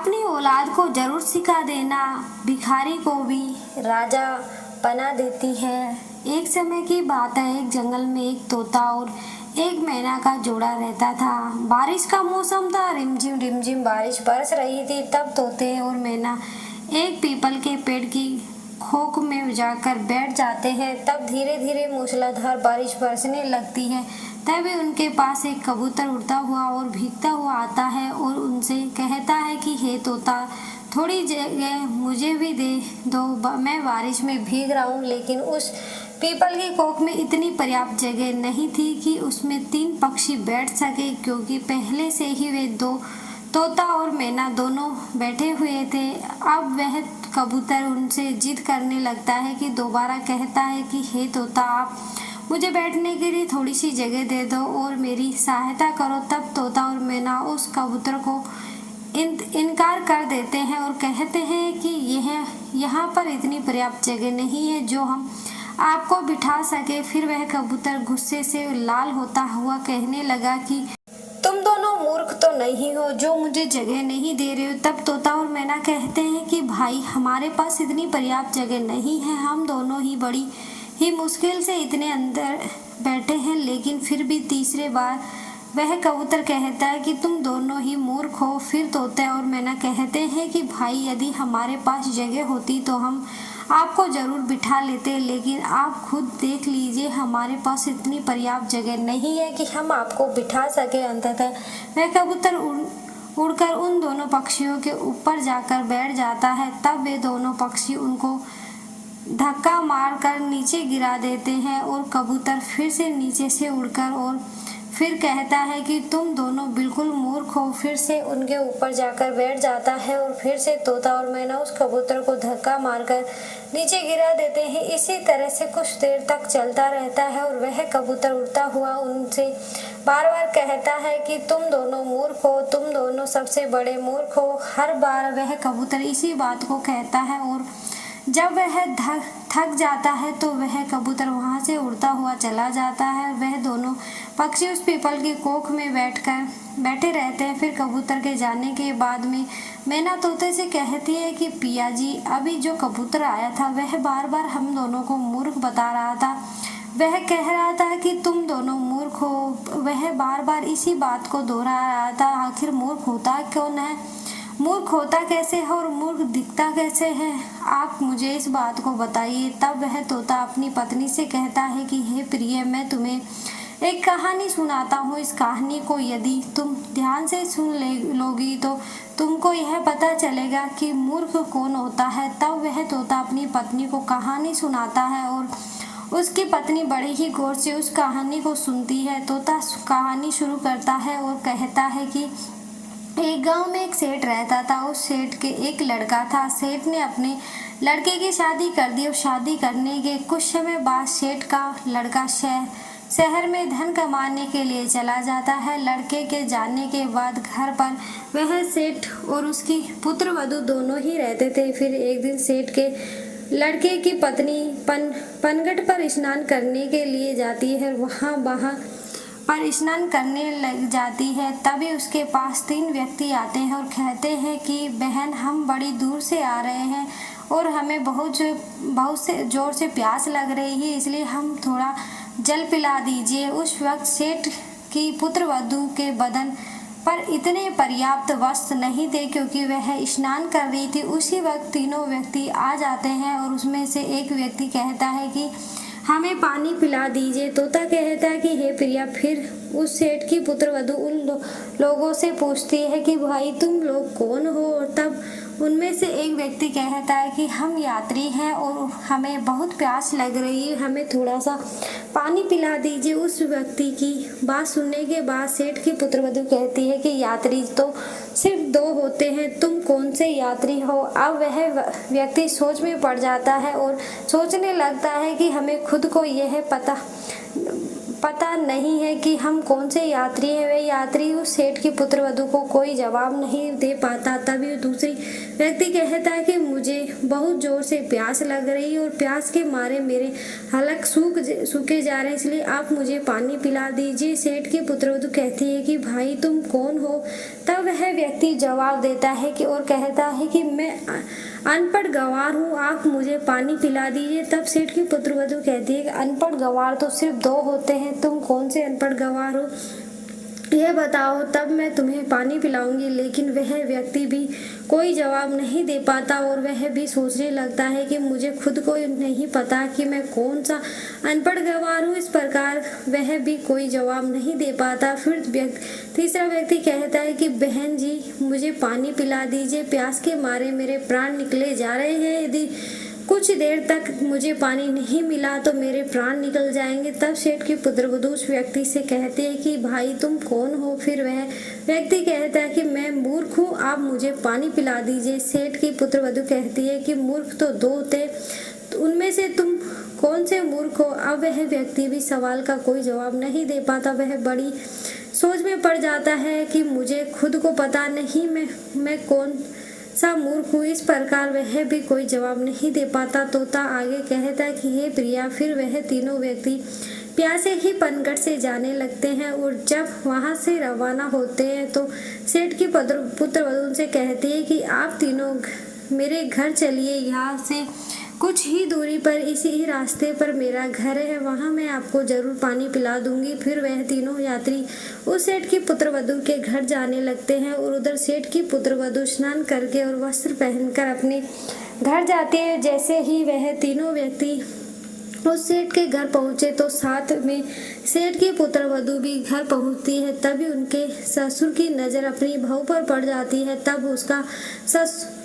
अपनी औलाद को जरूर सिखा देना, भिखारी को भी राजा बना देती है। एक समय की बात है, एक जंगल में एक तोता और एक मैना का जोड़ा रहता था। बारिश का मौसम था, रिमझिम रिमझिम बारिश बरस रही थी। तब तोते और मैना एक पीपल के पेड़ की खोख में जाकर बैठ जाते हैं। तब धीरे धीरे मूसलाधार बारिश बरसने लगती है। तभी उनके पास एक कबूतर उड़ता हुआ और भीगता हुआ आता है और उनसे कहता है कि हे तोता, थोड़ी जगह मुझे भी दे दो, मैं बारिश में भीग रहा हूँ। लेकिन उस पीपल की कोख में इतनी पर्याप्त जगह नहीं थी कि उसमें 3 पक्षी बैठ सके, क्योंकि पहले से ही वे दो तोता और मैना दोनों बैठे हुए थे। अब वह कबूतर उनसे जिद करने लगता है कि दोबारा कहता है कि हे तोता, आप मुझे बैठने के लिए थोड़ी सी जगह दे दो और मेरी सहायता करो। तब तोता और मैना उस कबूतर को इनकार कर देते हैं और कहते हैं कि यहाँ पर इतनी पर्याप्त जगह नहीं है जो हम आपको बिठा सके। फिर वह कबूतर गुस्से से लाल होता हुआ कहने लगा कि तुम दोनों मूर्ख तो नहीं हो जो मुझे जगह नहीं दे रहे हो। तब तोता और मैना कहते हैं कि भाई, हमारे पास इतनी पर्याप्त जगह नहीं है, हम दोनों ही बड़ी ही मुश्किल से इतने अंदर बैठे हैं। लेकिन फिर भी तीसरे बार वह कबूतर कहता है कि तुम दोनों ही मूर्ख हो। फिर तोता और मैना कहते हैं कि भाई, यदि हमारे पास जगह होती तो हम आपको जरूर बिठा लेते, लेकिन आप खुद देख लीजिए, हमारे पास इतनी पर्याप्त जगह नहीं है कि हम आपको बिठा सके। अंततः वह कबूतर उड़कर उन दोनों पक्षियों के ऊपर जाकर बैठ जाता है। तब वे दोनों पक्षी उनको धक्का मारकर नीचे गिरा देते हैं और कबूतर फिर से नीचे से उड़कर और फिर कहता है कि तुम दोनों बिल्कुल मूर्ख हो। फिर से उनके ऊपर जाकर बैठ जाता है और फिर से तोता और मैना उस कबूतर को धक्का मारकर नीचे गिरा देते हैं। इसी तरह से कुछ देर तक चलता रहता है और वह कबूतर उड़ता हुआ उनसे बार बार कहता है कि तुम दोनों मूर्ख हो, तुम दोनों सबसे बड़े मूर्ख हो। हर बार वह कबूतर इसी बात को कहता है और जब वह थक जाता है तो वह कबूतर वहां से उड़ता हुआ चला जाता है। वह दोनों पक्षी उस पीपल की कोख में बैठे रहते हैं। फिर कबूतर के जाने के बाद में मैना तोते से कहती है कि पिया जी, अभी जो कबूतर आया था वह बार बार हम दोनों को मूर्ख बता रहा था। वह कह रहा था कि तुम दोनों मूर्ख हो। वह बार बार इसी बात को दोहरा रहा था। आखिर मूर्ख होता कौन है, मूर्ख होता कैसे है और मूर्ख दिखता कैसे है, आप मुझे इस बात को बताइए। तब वह तोता अपनी पत्नी से कहता है कि हे प्रिय, मैं तुम्हें एक कहानी सुनाता हूँ। इस कहानी को यदि तुम ध्यान से सुन लोगी तो तुमको यह पता चलेगा कि मूर्ख कौन होता है। तब वह तोता अपनी पत्नी को कहानी सुनाता है और उसकी पत्नी बड़े ही गौर से उस कहानी को सुनती है। तोता कहानी शुरू करता है और कहता है कि एक गांव में एक सेठ रहता था। उस सेठ के एक लड़का था। सेठ ने अपने लड़के की शादी कर दी और शादी करने के कुछ समय बाद सेठ का लड़का शहर में धन कमाने के लिए चला जाता है। लड़के के जाने के बाद घर पर वह सेठ और उसकी पुत्र वधू दोनों ही रहते थे। फिर एक दिन सेठ के लड़के की पत्नी पनघट पर स्नान करने के लिए जाती है। वहाँ पर स्नान करने लग जाती है। तभी उसके पास 3 व्यक्ति आते हैं और कहते हैं कि बहन, हम बड़ी दूर से आ रहे हैं और हमें बहुत से जोर से प्यास लग रही है, इसलिए हम थोड़ा जल पिला दीजिए। उस वक्त सेठ की पुत्र वधू के बदन पर इतने पर्याप्त वस्त्र नहीं थे क्योंकि वह स्नान कर रही थी। उसी वक्त तीनों व्यक्ति आ जाते हैं और उसमें से एक व्यक्ति कहता है कि हमें पानी पिला दीजिए। तोता कहता है कि हे प्रिया। फिर उस सेठ की पुत्रवधू उन लोगों से पूछती है कि भाई, तुम लोग कौन हो। और तब उनमें से एक व्यक्ति कहता है कि हम यात्री हैं और हमें बहुत प्यास लग रही है, हमें थोड़ा सा पानी पिला दीजिए। उस व्यक्ति की बात सुनने के बाद सेठ की पुत्रवधू कहती है कि यात्री तो सिर्फ 2 होते हैं, तुम कौन से यात्री हो। अब वह व्यक्ति सोच में पड़ जाता है और सोचने लगता है कि हमें खुद को यह पता नहीं है कि हम कौन से यात्री हैं। वे यात्री उस सेठ की पुत्रवधू को कोई जवाब नहीं दे पाता। तभी दूसरी व्यक्ति कहता है कि मुझे बहुत जोर से प्यास लग रही है और प्यास के मारे मेरे हलक सूखे जा रहे हैं, इसलिए आप मुझे पानी पिला दीजिए। सेठ की पुत्रवधू कहती है कि भाई तुम कौन हो? तब वह व्यक्ति जवाब देता है कि और कहता है कि मैं अनपढ़ गंवार हूँ, आप मुझे पानी पिला दीजिए। तब सेठ की पुत्रवधू कहती है कि अनपढ़ गंवार तो सिर्फ दो होते हैं, तुम कौन से अनपढ़ गंवार हो यह बताओ, तब मैं तुम्हें पानी पिलाऊंगी। लेकिन वह व्यक्ति भी कोई जवाब नहीं दे पाता और वह भी सोचने लगता है कि मुझे खुद को नहीं पता कि मैं कौन सा अनपढ़ गंवार हूँ। इस प्रकार वह भी कोई जवाब नहीं दे पाता। फिर तीसरा व्यक्ति कहता है कि बहन जी मुझे पानी पिला दीजिए, प्यास के मारे मेरे प्राण निकले जा रहे हैं, यदि कुछ देर तक मुझे पानी नहीं मिला तो मेरे प्राण निकल जाएंगे। तब सेठ की पुत्रवधू उस व्यक्ति से कहते हैं कि भाई तुम कौन हो? फिर वह व्यक्ति कहता है कि मैं मूर्ख हूँ, आप मुझे पानी पिला दीजिए। सेठ की पुत्रवधू कहती है कि मूर्ख तो दो थे, तो उनमें से तुम कौन से मूर्ख हो? अब वह व्यक्ति भी सवाल का कोई जवाब नहीं दे पाता। वह बड़ी सोच में पड़ जाता है कि मुझे खुद को पता नहीं मैं कौन सा मूर्ख हूँ। इस प्रकार वह भी कोई जवाब नहीं दे पाता। तोता आगे कहता है कि हे प्रिया। फिर वह तीनों व्यक्ति प्यासे ही पनघट से जाने लगते हैं और जब वहां से रवाना होते हैं तो सेठ की पुत्रवधू से कहती है कि आप तीनों मेरे घर चलिए, यहाँ से कुछ ही दूरी पर इसी ही रास्ते पर मेरा घर है, वहाँ मैं आपको जरूर पानी पिला दूंगी। फिर वह तीनों यात्री उस सेठ की पुत्रवधू के घर जाने लगते हैं और उधर सेठ की पुत्रवधू स्नान करके और वस्त्र पहनकर अपने घर जाती है। जैसे ही वह तीनों व्यक्ति उस सेठ के घर पहुंचे तो साथ में सेठ की पुत्रवधू भी घर पहुंचती है। तभी उनके ससुर की नज़र अपनी बहू पर पड़ जाती है। तब उसका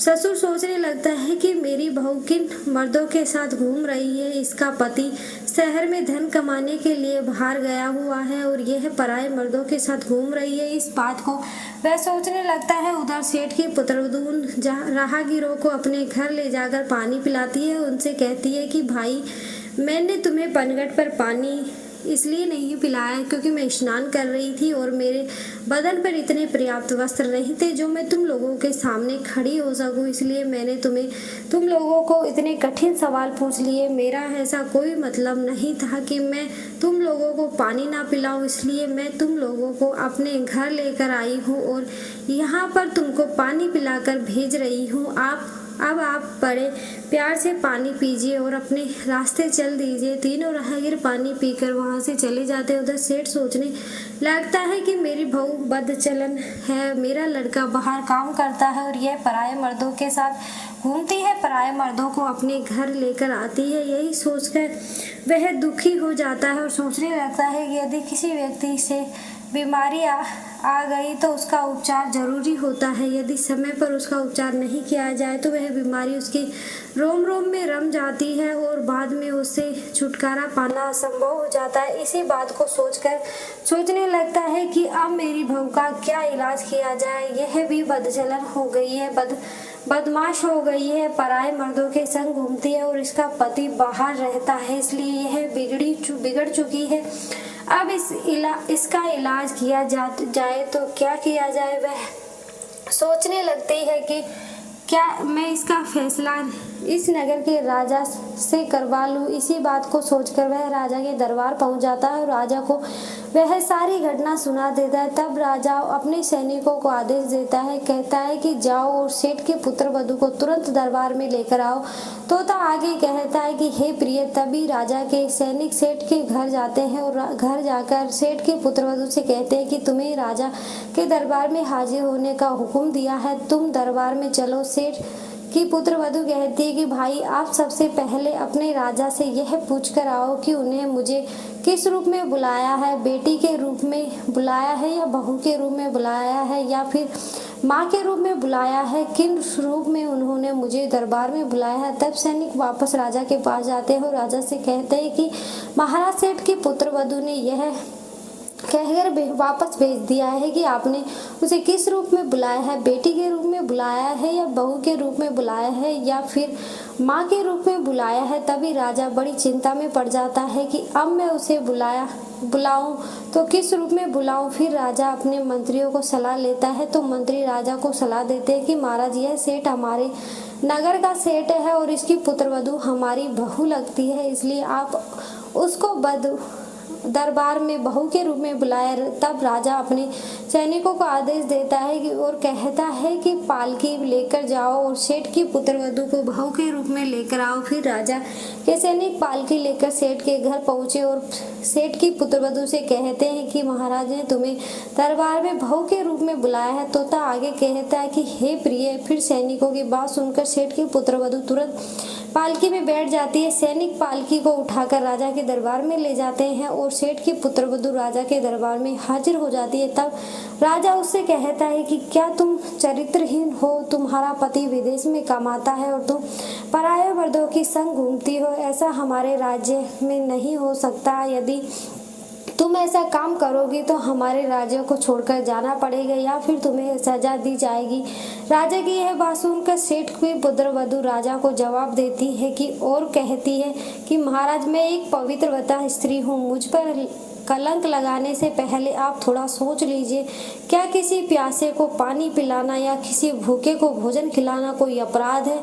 ससुर सोचने लगता है कि मेरी बहू किन मर्दों के साथ घूम रही है, इसका पति शहर में धन कमाने के लिए बाहर गया हुआ है और यह पराये मर्दों के साथ घूम रही है। इस बात को वह सोचने लगता है। उधर सेठ की पुत्रवधू उन राहगीरों को अपने घर ले जाकर पानी पिलाती है। उनसे कहती है कि भाई मैंने तुम्हें पनघट पर पानी इसलिए नहीं पिलाया क्योंकि मैं स्नान कर रही थी और मेरे बदन पर इतने पर्याप्त वस्त्र नहीं थे जो मैं तुम लोगों के सामने खड़ी हो सकूं, इसलिए मैंने तुम लोगों को इतने कठिन सवाल पूछ लिए। मेरा ऐसा कोई मतलब नहीं था कि मैं तुम लोगों को पानी ना पिलाऊं, इसलिए मैं तुम लोगों को अपने घर लेकर आई हूँ और यहाँ पर तुमको पानी पिलाकर भेज रही हूँ। अब आप बड़े प्यार से पानी पीजिए और अपने रास्ते चल दीजिए। तीनों राहगीर पानी पीकर वहां से चले जाते हैं। उधर सेठ सोचने लगता है कि मेरी बहू बदचलन है, मेरा लड़का बाहर काम करता है और यह पराये मर्दों के साथ घूमती है, पराये मर्दों को अपने घर लेकर आती है। यही सोचकर वह दुखी हो जाता है और सोचने लगता है कि यदि किसी व्यक्ति से बीमारी आ गई तो उसका उपचार जरूरी होता है। यदि समय पर उसका उपचार नहीं किया जाए तो वह बीमारी उसकी रोम रोम में रम जाती है और बाद में उससे छुटकारा पाना असंभव हो जाता है। इसी बात को सोचने लगता है कि अब मेरी बहू का क्या इलाज किया जाए। यह भी बदचलन हो गई है, बदमाश हो गई है, पराये मर्दों के संग घूमती है और इसका पति बाहर रहता है, इसलिए यह बिगड़ चुकी है। अब इसका इलाज किया जाए तो क्या किया जाए। वह सोचने लगती है कि क्या मैं इसका फैसला इस नगर के राजा से करवा लूं। इसी बात को सोचकर वह राजा के दरबार पहुंच जाता है और राजा को वह सारी घटना सुना देता है। तब राजा अपने सैनिकों को आदेश देता है, कहता है कि जाओ और सेठ के पुत्रवधू को तुरंत दरबार में लेकर आओ। तोता आगे कहता है कि हे प्रिय। तभी राजा के सैनिक सेठ के घर जाते हैं और घर जाकर सेठ के पुत्रवधू से कहते हैं कि तुम्हें राजा के दरबार में हाजिर होने का हुक्म दिया है, तुम दरबार में चलो। सेठ की पुत्रवधू कहती है कि भाई आप सबसे पहले अपने राजा से यह पूछ कर आओ कि उन्हें मुझे किस रूप में बुलाया है, बेटी के रूप में बुलाया है या बहू के रूप में बुलाया है या फिर माँ के रूप में बुलाया है, किन रूप में उन्होंने मुझे दरबार में बुलाया है। तब सैनिक वापस राजा के पास जाते हैं और राजा से कहते हैं कि महाराज सेठ की पुत्रवधू ने यह कहकर वापस भेज दिया है कि आपने उसे किस रूप में बुलाया है, बेटी के रूप में बुलाया है या बहू के रूप में बुलाया है या फिर माँ के रूप में बुलाया है। तभी राजा बड़ी चिंता में पड़ जाता है कि अब मैं उसे बुलाऊं तो किस रूप में बुलाऊं। फिर राजा अपने मंत्रियों को सलाह लेता है तो मंत्री राजा को सलाह देते हैं कि महाराज, यह सेठ हमारे नगर का सेठ है और इसकी पुत्रवधू हमारी बहू लगती है, इसलिए आप उसको दरबार में बहू के रूप में बुलाया। तब राजा अपने सैनिकों को आदेश देता है कि और कहता है कि पालकी लेकर जाओ और सेठ की पुत्रवधू को बहू के रूप में लेकर आओ। फिर राजा के सैनिक पालकी लेकर सेठ के घर पहुंचे और सेठ की पुत्रवधू से कहते हैं कि महाराज ने तुम्हें दरबार में बहू के रूप में बुलाया है। तोता आगे कहता है कि हे प्रिय। फिर सैनिकों की बात सुनकर सेठ की पुत्रवधू तुरंत पालकी में बैठ जाती है। सैनिक पालकी को उठाकर राजा के दरबार में ले जाते हैं और सेठ की पुत्रवधू राजा के दरबार में हाजिर हो जाती है। तब राजा उससे कहता है कि क्या तुम चरित्रहीन हो, तुम्हारा पति विदेश में कमाता है और तुम पराये मर्दों की संग घूमती हो, ऐसा हमारे राज्य में नहीं हो सकता। यदि तुम ऐसा काम करोगी तो हमारे राज्य को छोड़कर जाना पड़ेगा या फिर तुम्हें सजा दी जाएगी। राजा की यह बात सुनकर सेठ की पुत्रवधू राजा को जवाब देती है कि और कहती है कि महाराज, मैं एक पवित्रव्रता स्त्री हूँ, मुझ पर कलंक लगाने से पहले आप थोड़ा सोच लीजिए। क्या किसी प्यासे को पानी पिलाना या किसी भूखे को भोजन खिलाना कोई अपराध है?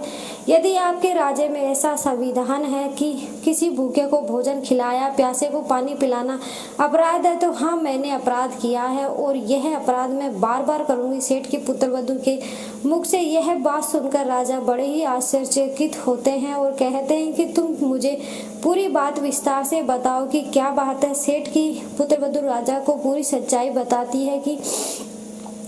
यदि आपके राज्य में ऐसा संविधान है कि किसी भूखे को भोजन खिलाया, प्यासे को पानी पिलाना अपराध है, तो हाँ, मैंने अपराध किया है और यह अपराध मैं बार बार करूंगी। सेठ की पुत्रवधू के मुख से यह बात सुनकर राजा बड़े ही आश्चर्यचकित होते हैं और कहते हैं कि तुम मुझे पूरी बात विस्तार से बताओ कि क्या बात है। सेठ की पुत्रवधू राजा को पूरी सच्चाई बताती है कि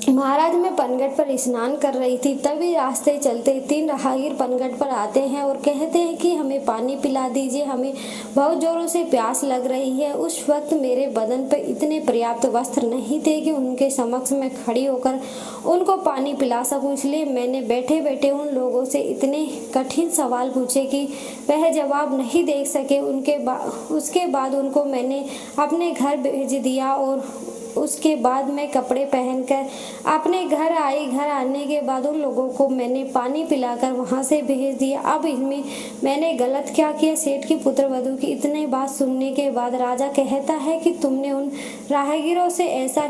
महाराज, मैं पनघट पर स्नान कर रही थी, तभी रास्ते चलते 3 राहगीर पनघट पर आते हैं और कहते हैं कि हमें पानी पिला दीजिए, हमें बहुत जोरों से प्यास लग रही है। उस वक्त मेरे बदन पर इतने पर्याप्त वस्त्र नहीं थे कि उनके समक्ष में खड़ी होकर उनको पानी पिला सकूं, इसलिए मैंने बैठे बैठे उन लोगों से इतने कठिन सवाल पूछे कि वह जवाब नहीं दे सके। उसके बाद उनको मैंने अपने घर भेज दिया और उसके बाद मैं कपड़े पहनकर अपने घर आई। घर आने के बाद उन लोगों को मैंने पानी पिलाकर वहां से भेज दिया। अब इनमें मैंने गलत क्या किया? सेठ की पुत्रवधू की इतनी बात सुनने के बाद राजा कहता है कि तुमने उन राहगीरों से ऐसा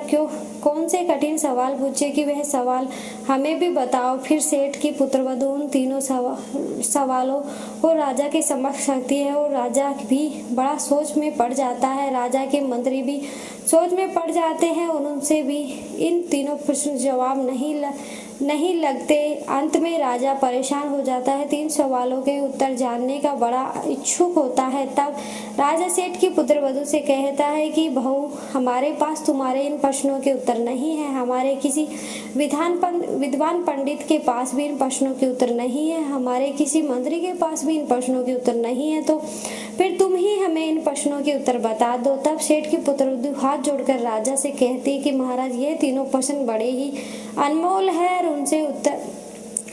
कौन से कठिन सवाल पूछे कि वह सवाल हमें भी बताओ। फिर सेठ की पुत्रवधू उन तीनों सवालों को राजा के समक्ष रखती है और राजा भी बड़ा सोच में पड़ जाता है। राजा के मंत्री भी सोच में पड़ जाते हैं और उनसे भी इन तीनों प्रश्न जवाब नहीं लगते। अंत में राजा परेशान हो जाता है, 3 सवालों के उत्तर जानने का बड़ा इच्छुक होता है। तब राजा सेठ की पुत्रवधू से कहता है कि बहू, हमारे पास तुम्हारे इन प्रश्नों के उत्तर नहीं है, हमारे किसी विद्वान पंडित के पास भी इन प्रश्नों के उत्तर नहीं है, हमारे किसी मंत्री के पास भी इन प्रश्नों के उत्तर नहीं है, तो फिर तुम ही हमें इन प्रश्नों के उत्तर बता दो। तब सेठ की पुत्रवधू हाथ जोड़कर राजा से कहती है कि महाराज, ये तीनों प्रश्न बड़े ही अनमोल है और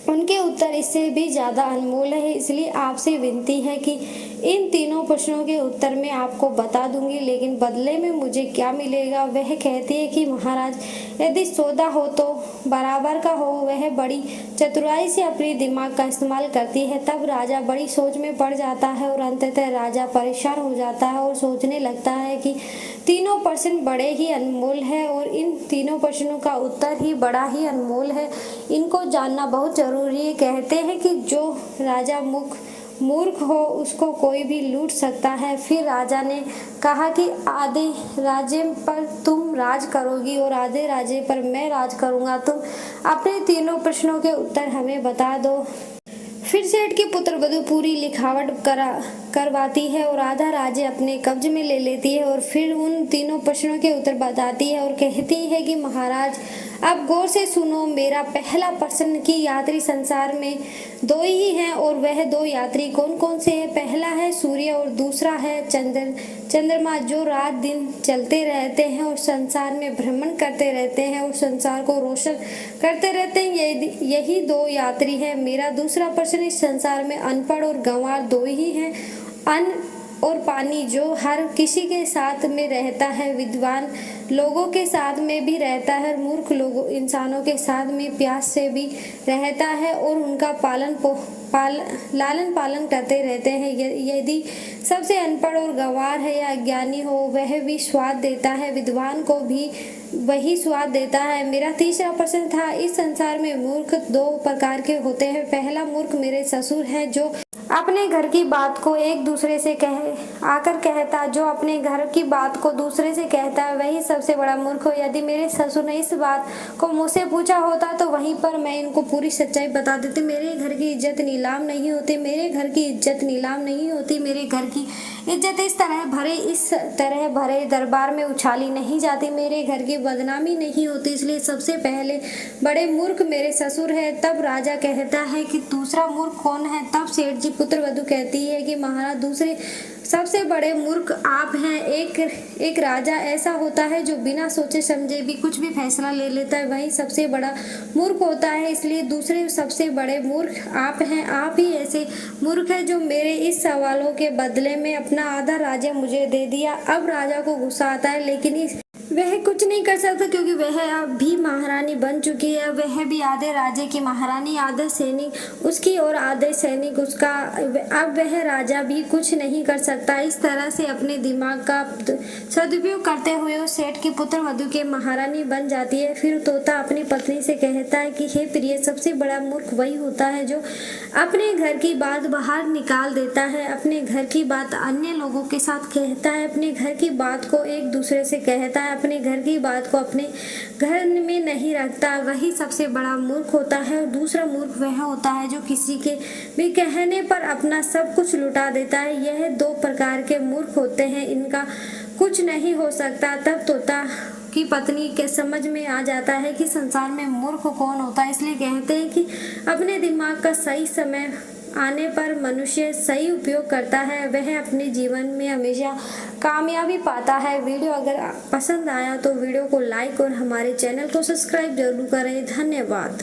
उनके उत्तर इससे भी ज़्यादा अनमोल है, इसलिए आपसे विनती है कि इन तीनों प्रश्नों के उत्तर मैं आपको बता दूंगी, लेकिन बदले में मुझे क्या मिलेगा? वह कहती है कि महाराज, यदि सौदा हो तो बराबर का हो। वह बड़ी चतुराई से अपने दिमाग का इस्तेमाल करती है। तब राजा बड़ी सोच में पड़ जाता है और अंततः राजा परेशान हो जाता है और सोचने लगता है कि तीनों प्रश्न बड़े ही अनमोल है और इन तीनों प्रश्नों का उत्तर ही बड़ा ही अनमोल है, इनको जानना बहुत जरूरी है। कहते हैं कि जो राजा मूर्ख हो उसको कोई भी लूट सकता है। फिर राजा ने कहा कि आधे राज्य पर तुम राज करोगी और आधे राज्य पर मैं राज करूंगा, तुम अपने तीनों प्रश्नों के उत्तर हमें बता दो। फिर सेठ की पुत्रवधू पूरी लिखावट करवाती है और आधा राज्य अपने कब्ज में ले लेती है और फिर उन तीनों प्रश्नों के उत्तर बताती है और कहती है कि महाराज, अब गौर से सुनो। मेरा पहला प्रश्न कि यात्री संसार में 2 ही हैं और वह 2 यात्री कौन कौन से हैं? पहला है सूर्य और दूसरा है चंद्रमा, जो रात दिन चलते रहते हैं और संसार में भ्रमण करते रहते हैं और संसार को रोशन करते रहते हैं। यही 2 यात्री हैं। मेरा दूसरा प्रश्न, इस संसार में अनपढ़ और गंवार 2 ही हैं। अन्न और पानी जो हर किसी के साथ में रहता है, विद्वान लोगों के साथ में भी रहता है, मूर्ख लोगों इंसानों के साथ में प्यास से भी रहता है और उनका लालन पालन करते रहते हैं। यदि सबसे अनपढ़ और गंवार है या अज्ञानी हो, वह भी स्वाद देता है, विद्वान को भी वही स्वाद देता है। मेरा तीसरा प्रश्न था, इस संसार में मूर्ख दो प्रकार के होते हैं। पहला मूर्ख मेरे ससुर है, जो अपने घर की बात को एक दूसरे से जो अपने घर की बात को दूसरे से कहता है, वही सबसे बड़ा मूर्ख हो। यदि मेरे ससुर ने इस बात को मुझसे पूछा होता तो वहीं पर मैं इनको पूरी सच्चाई बता देती। मेरे घर की इज्जत नीलाम नहीं होती, मेरे घर की इज्जत नीलाम नहीं होती, मेरे घर की इज्जत इस तरह भरे दरबार में उछाली नहीं जाती, मेरे घर की बदनामी नहीं होती। इसलिए सबसे पहले बड़े मूर्ख मेरे ससुर है। तब राजा कहता है कि दूसरा मूर्ख कौन है? तब सेठ जी पुत्रवधू कहती है कि महाराज, दूसरे सबसे बड़े मूर्ख आप हैं। एक राजा ऐसा होता है जो बिना सोचे समझे भी कुछ भी फैसला ले लेता है, वही सबसे बड़ा मूर्ख होता है। इसलिए दूसरे सबसे बड़े मूर्ख आप हैं। आप ही ऐसे मूर्ख हैं जो मेरे इस सवालों के बदले में अपना आधा राज्य मुझे दे दिया। अब राजा को गुस्सा आता है, लेकिन वह कुछ नहीं कर सकता क्योंकि वह अब भी महारानी बन चुकी है। वह भी आधे राज्य की महारानी, आधे सैनिक उसकी और आधे सैनिक उसका। अब वह राजा भी कुछ नहीं कर सकता। इस तरह से अपने दिमाग का सदुपयोग करते हुए उस सेठ की पुत्र वधू के महारानी बन जाती है। फिर तोता अपनी पत्नी से कहता है कि हे प्रिय, सबसे बड़ा मूर्ख वही होता है जो अपने घर की बात बाहर निकाल देता है, अपने घर की बात अन्य लोगों के साथ कहता है, अपने घर की बात को एक दूसरे से कहता है, अपने घर की बात को अपने घर में नहीं रखता, वही सबसे बड़ा मूर्ख होता है। और दूसरा मूर्ख वह होता है जो किसी के भी कहने पर अपना सब कुछ लुटा देता है। यह दो प्रकार के मूर्ख होते हैं, इनका कुछ नहीं हो सकता। तब तोता की पत्नी के समझ में आ जाता है कि संसार में मूर्ख कौन होता है। इसलिए कहते हैं कि अपने दिमाग का सही समय आने पर मनुष्य सही उपयोग करता है, वह अपने जीवन में हमेशा कामयाबी पाता है। वीडियो अगर पसंद आया तो वीडियो को लाइक और हमारे चैनल को सब्सक्राइब जरूर करें। धन्यवाद।